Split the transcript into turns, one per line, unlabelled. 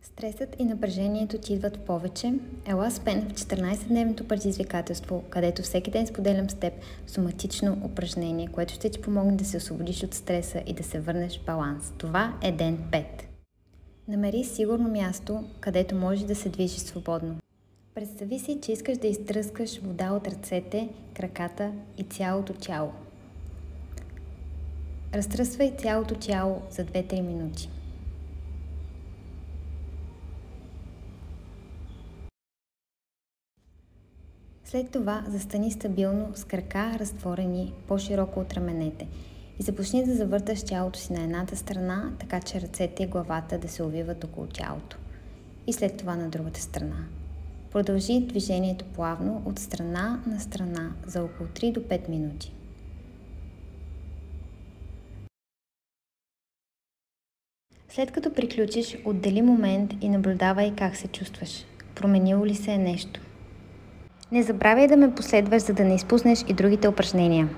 Стресът и напрежението ти идват в повече. Ела с мен в 14-дневното предизвикателство, където всеки ден споделям с теб соматично упражнение, което ще ти помогне да се освободиш от стреса и да се върнеш в баланс. Това е ден 5. Намери сигурно място, където можеш да се движиш свободно. Представи си, че искаш да изтръскаш вода от ръцете, краката и цялото тяло. Разтръсвай цялото тяло за 2-3 минути. След това застани стабилно с крака разтворени по-широко от раменете и започни да завърташ тялото си на едната страна, така че ръцете и главата да се увиват около тялото. И след това на другата страна. Продължи движението плавно от страна на страна за около 3 до 5 минути. След като приключиш, отдели момент и наблюдавай как се чувстваш. Променило ли се е нещо? Не забравяй да ме последваш, за да не изпуснеш и другите упражнения.